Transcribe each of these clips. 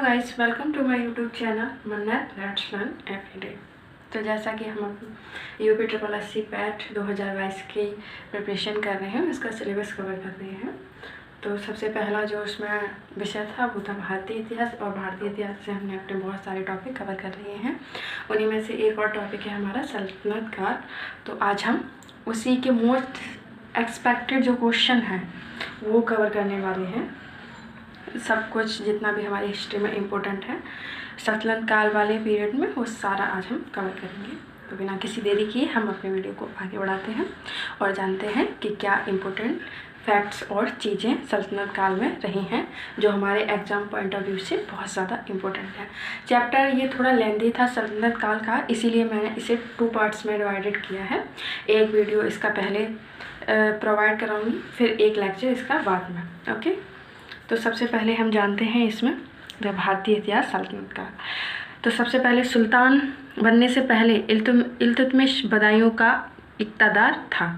Guys, welcome to my YouTube channel Mannat let's learn everyday. तो जैसा कि हम UP triple S C PET 2022 की प्रिपरेशन कर रहे हैं, उसका सिलेबस कवर कर रहे हैं। तो सबसे पहला जो उसमें विषय था वो था भारतीय इतिहास, और भारतीय इतिहास से हमने अपने बहुत सारे टॉपिक कवर कर लिए हैं। उन्हीं में से एक और टॉपिक है हमारा सल्तनत काल। तो आज हम उसी के मोस्ट एक्सपेक्टेड जो क्वेश्चन हैं वो कवर करने वाले हैं। सब कुछ जितना भी हमारी हिस्ट्री में इम्पोर्टेंट है सल्तनत काल वाले पीरियड में, वो सारा आज हम कवर करेंगे। तो बिना किसी देरी किए हम अपने वीडियो को आगे बढ़ाते हैं और जानते हैं कि क्या इम्पोर्टेंट फैक्ट्स और चीज़ें सल्तनत काल में रही हैं जो हमारे एग्ज़ाम पॉइंट ऑफ व्यू से बहुत ज़्यादा इम्पोर्टेंट है। चैप्टर ये थोड़ा लेंदी था सल्तनत काल का, इसीलिए मैंने इसे 2 पार्ट्स में डिवाइडेड किया है। एक वीडियो इसका पहले प्रोवाइड कराऊंगी, फिर एक लेक्चर इसका बाद में। ओके, तो सबसे पहले हम जानते हैं इसमें भारतीय इतिहास सल्तनत का। तो सबसे पहले सुल्तान बनने से पहले इल्तुतमिश बदायूं का इक़्तिदार था।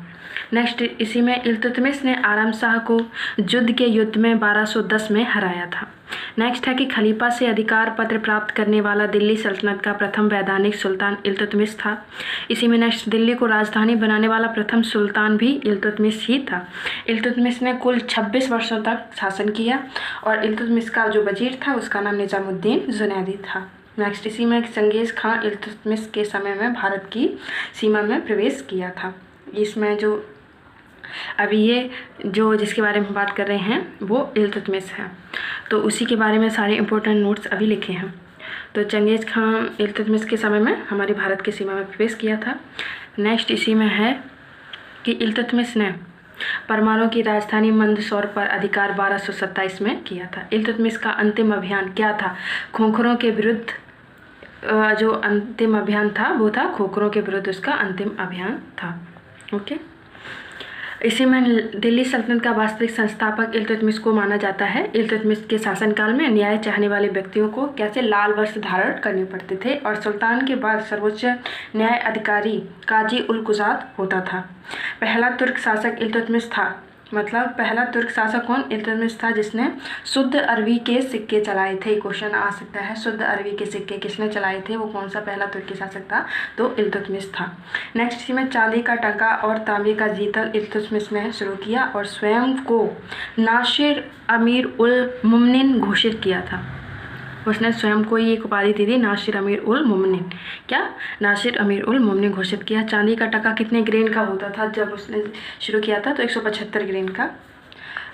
नेक्स्ट इसी में इल्तुतमिश ने आराम शाह को जुद्ध के युद्ध में 1210 में हराया था। नेक्स्ट है कि खलीफा से अधिकार पत्र प्राप्त करने वाला दिल्ली सल्तनत का प्रथम वैधानिक सुल्तान इल्तुतमिश था। इसी में नेक्स्ट दिल्ली को राजधानी बनाने वाला प्रथम सुल्तान भी इल्तुतमिश ही था। इल्तुतमिश ने कुल 26 वर्षों तक शासन किया और इल्तुतमिश का जो वजीर था उसका नाम निजामुद्दीन जुनैदी था। नेक्स्ट इसी में चंगेज़ खां इल्तुतमिश के समय में भारत की सीमा में प्रवेश किया था। इसमें जो अभी ये जो जिसके बारे में बात कर रहे हैं वो इल्तुतमिश है, तो उसी के बारे में सारे इंपॉर्टेंट नोट्स अभी लिखे हैं। तो चंगेज़ खां इल्तुतमिश के समय में हमारी भारत की सीमा में प्रवेश किया था। नेक्स्ट इसी में है कि इल्तुतमिश ने परमाणु की राजधानी मंदसौर पर अधिकार 1227 में किया था। इल्तुतमिश का अंतिम अभियान क्या था? खोखरों के विरुद्ध जो अंतिम अभियान था वो था खोखरों के विरुद्ध उसका अंतिम अभियान था। ओके, इसी में दिल्ली सल्तनत का वास्तविक संस्थापक इल्तुतमिश को माना जाता है। इल्तुतमिश के शासनकाल में न्याय चाहने वाले व्यक्तियों को कैसे लाल वस्त्र धारण करने पड़ते थे और सुल्तान के बाद सर्वोच्च न्याय अधिकारी काजी उल कुजात होता था। पहला तुर्क शासक इल्तुतमिश था, मतलब पहला तुर्क शासक कौन? इल्तुतमिश था, जिसने शुद्ध अरबी के सिक्के चलाए थे। क्वेश्चन आ सकता है शुद्ध अरबी के सिक्के किसने चलाए थे, वो कौन सा पहला तुर्की शासक था? तो इल्तुतमिश था। नेक्स्ट इसी में चांदी का टंका और तांबे का जीतल इल्तुतमिश ने शुरू किया और स्वयं को नासिर अमीर उल मुमनिन घोषित किया था। उसने स्वयं को ही एक उपाधि दी थी, नासिर अमीर उल मुमनिन। क्या? नासिर अमीर उल मुमनिन घोषित किया। चांदी का टका कितने ग्रेन का होता था जब उसने शुरू किया था? तो 175 ग्रेन का।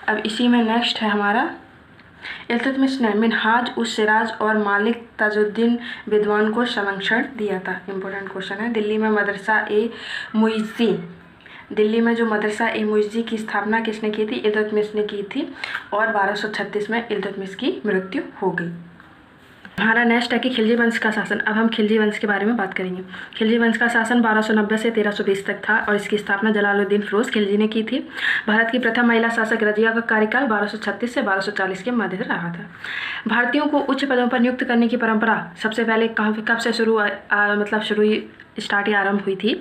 अब इसी में नेक्स्ट है हमारा इल्तुतमिश ने मिनहाज उस सिराज और मालिक ताजुद्दीन विद्वान को संरक्षण दिया था। इंपॉर्टेंट क्वेश्चन है। दिल्ली में जो मदरसा ए मुइज़्ज़ी की स्थापना किसने की थी? इल्तुतमिश ने की थी और 1236 में इल्तुतमिश की मृत्यु हो गई। हमारा नेक्स्ट है कि खिलजी वंश का शासन। अब हम खिलजी वंश के बारे में बात करेंगे। खिलजी वंश का शासन 1290 से 1320 तक था और इसकी स्थापना जलालुद्दीन फिरोज खिलजी ने की थी। भारत की प्रथम महिला शासक रजिया का कार्यकाल 1236 से 1240 के मध्य रहा था। भारतीयों को उच्च पदों पर नियुक्त करने की परंपरा सबसे पहले कब से शुरू स्टार्ट या आरंभ हुई थी?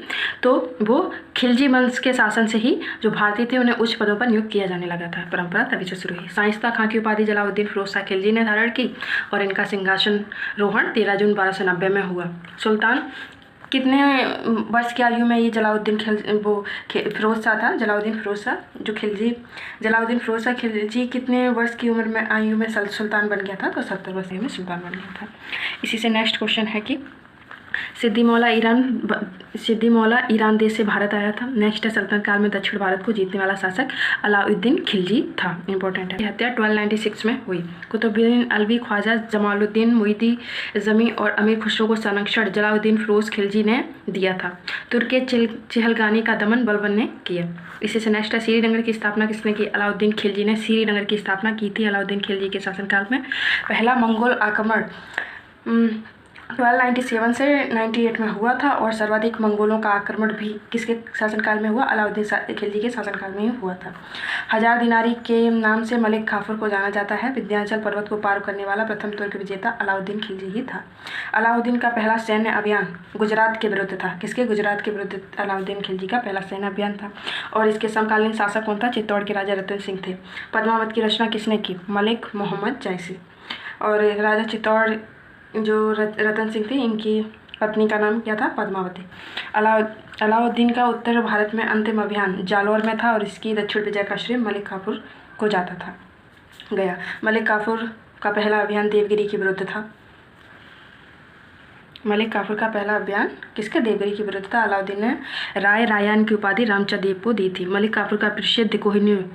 तो वो खिलजी वंश के शासन से ही जो भारतीय थे उन्हें उच्च पदों पर नियुक्त किया जाने लगा था। परंपरा तभी से शुरू हुई। शाइस्ता खां की उपाधि जलालुद्दीन फिरोज शाह खिलजी ने धारण की और इनका सिंहासन रोहण 13 जून 1290 में हुआ। सुल्तान कितने वर्ष की आयु में ये फिरोज शाह था? जलालुद्दीन फिरोज शाह खिलजी कितने वर्ष की उम्र में आयु में सुल्तान बन गया था? तो 70 वर्ष में सुल्तान बन गया था। इसी से नेक्स्ट क्वेश्चन है कि सिद्दी मौला ईरान देश से भारत आया था। नेक्स्ट है सल्तनत काल में दक्षिण भारत को जीतने वाला शासक अलाउद्दीन खिलजी था। इंपॉर्टेंट है। हत्या 1296 में हुई। कुतुबुद्दीन अलवी, ख्वाजा जमालुद्दीन मुईदी जमी और अमीर खुसरो को संरक्षण जलालुद्दीन फिरोज खिलजी ने दिया था। तुर्क चहलगानी का दमन बलबन ने किया। इसी से नेक्स्ट है श्रीनगर की स्थापना किसने की? अलाउद्दीन खिलजी ने श्रीनगर की स्थापना की थी अलाउद्दीन खिलजी के शासनकाल में। पहला मंगोल आक्रमण 1297 से 98 में हुआ था और सर्वाधिक मंगोलों का आक्रमण भी किसके शासनकाल में हुआ? अलाउद्दीन खिलजी के शासनकाल में ही हुआ था। हजार दिनारी के नाम से मलिक काफूर को जाना जाता है। विंध्याचल पर्वत को पार करने वाला प्रथम तुर्क विजेता अलाउद्दीन खिलजी ही था। अलाउद्दीन का पहला सैन्य अभियान गुजरात के विरुद्ध था। किसके? गुजरात के विरुद्ध अलाउद्दीन खिलजी का पहला सैन्य अभियान था और इसके समकालीन शासक कौन था? चित्तौड़ के राजा रतन सिंह थे। पद्मावत की रचना किसने की? मलिक मोहम्मद जैसी। और राजा चित्तौड़ जो रतन सिंह थे, इनकी पत्नी का नाम क्या था? पद्मावती। अलाउद्दीन का उत्तर भारत में अंतिम अभियान जालौर में था और इसकी दक्षिण विजय का श्रेय मलिक काफूर को जाता था गया। मलिक काफूर का पहला अभियान देवगिरी के विरुद्ध था। मलिक काफूर का पहला अभियान किसका? देवगिरी के विरुद्ध था। अलाउद्दीन ने राय रायान की उपाधि रामचंद्र देव को दी थी। मलिक काफूर का प्रसिद्ध कोहिनूर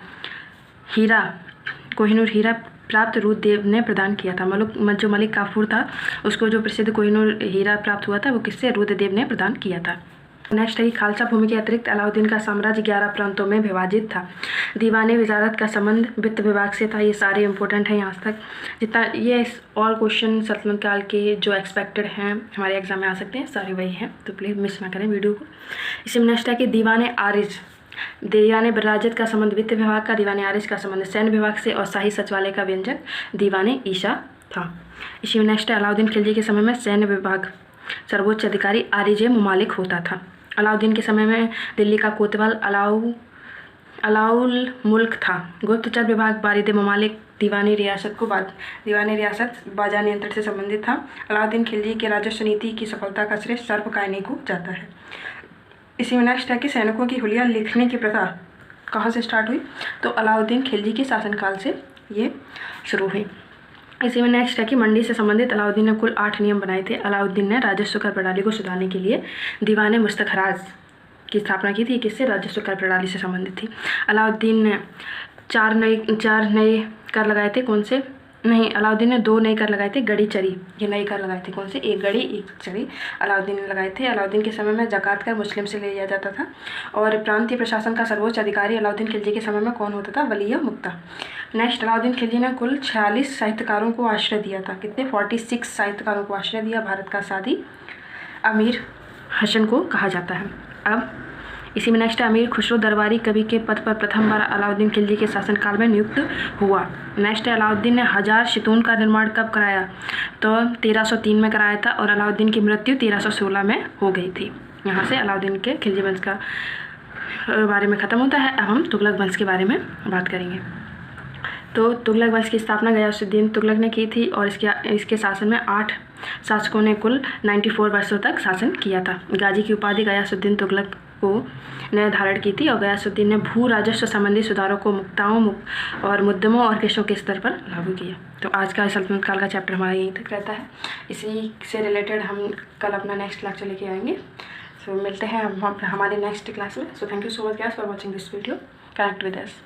हीरा प्राप्त रुद्रदेव ने प्रदान किया था। जो मलिक काफूर था उसको जो प्रसिद्ध कोहिनूर हीरा प्राप्त हुआ था वो किससे? रुद्रदेव ने प्रदान किया था। नेक्स्ट है कि खालसा भूमि के अतिरिक्त अलाउद्दीन का साम्राज्य 11 प्रांतों में विभाजित था। दीवाने वजारत का संबंध वित्त विभाग से था। ये सारे इंपॉर्टेंट हैं यहाँ तक। जितना ये ऑल क्वेश्चन सल्तनत काल के जो एक्सपेक्टेड हैं हमारे एग्जाम में आ सकते हैं, सारे वही हैं, तो प्लीज़ मिस ना करें वीडियो को। इसी में नेक्स्ट है कि दीवाने बराजत का संबंध वित्त विभाग का, दीवाने आरिज का संबंध सैन्य विभाग से और शाही सचिवालय का व्यंजक दीवाने ईशा था। इसी में नेक्स्ट है अलाउद्दीन खिलजी के समय में सैन्य विभाग सर्वोच्च अधिकारी आरिज मुमालिक होता था। अलाउद्दीन के समय में दिल्ली का कोतवाल अलाउल मुल्क था। गुप्तचर विभाग बारिद ममालिक दीवानी रियासत बाजार नियंत्रण से संबंधित था। अलाउद्दीन खिलजी के राजस्व नीति की सफलता का श्रेय सर्वकायनी को जाता है। इसी में नेक्स्ट है कि सैनिकों की हुलिया लिखने की प्रथा कहाँ से स्टार्ट हुई? तो अलाउद्दीन खिलजी के शासनकाल से ये शुरू हुई। इसी में नेक्स्ट है कि मंडी से संबंधित अलाउद्दीन ने कुल 8 नियम बनाए थे। अलाउद्दीन ने राजस्व कर प्रणाली को सुधारने के लिए दीवाने मुस्तखराज की स्थापना की थी। किससे? राजस्व कर प्रणाली से संबंधित थी। अलाउद्दीन ने 4 नए कर लगाए थे। कौन से? नहीं, अलाउद्दीन ने 2 नए कर लगाए थे। गड़ी चरी, ये नए कर लगाए थे। कौन से? एक गड़ी एक चरी अलाउद्दीन ने लगाए थे। अलाउद्दीन के समय में ज़कात कर मुस्लिम से लिया जाता था। और प्रांतीय प्रशासन का सर्वोच्च अधिकारी अलाउद्दीन खिलजी के समय में कौन होता था? वली मुक्ता। नेक्स्ट, अलाउद्दीन खिलजी ने कुल 46 साहित्यकारों को आश्रय दिया था। कितने? 46 साहित्यकारों को आश्रय दिया। भारत का सादी अमीर हसन को कहा जाता है। अब इसी में नेक्स्ट अमीर खुसरो दरबारी कवि के पद पर प्रथम बार अलाउद्दीन खिलजी के शासनकाल में नियुक्त हुआ। नेक्स्ट है अलाउद्दीन ने 1000 शितून का निर्माण कब कराया? तो 1303 में कराया था और अलाउद्दीन की मृत्यु 1316 में हो गई थी। यहाँ से अलाउद्दीन के खिलजी वंश का बारे में ख़त्म होता है। अब हम तुगलक वंश के बारे में बात करेंगे। तो तुगलक वंश की स्थापना गयासुद्दीन तुगलक ने की थी और इसके शासन में 8 शासकों ने कुल 94 वर्षों तक शासन किया था। गाजी की उपाधि गयासुद्दीन तुगलक ने धारण की थी और गयासुद्दीन ने भू राजस्व संबंधी सुधारों को मुक्ताओं और मुद्दमों और केसों के स्तर पर लागू किया। तो आज का सल्तनत काल का चैप्टर हमारा यहीं तक रहता है। इसी से रिलेटेड हम कल अपना नेक्स्ट लेक्चर लेके आएंगे। सो मिलते हैं हम हमारे नेक्स्ट क्लास में। So thank you so much guys for watching this video. Connect with us.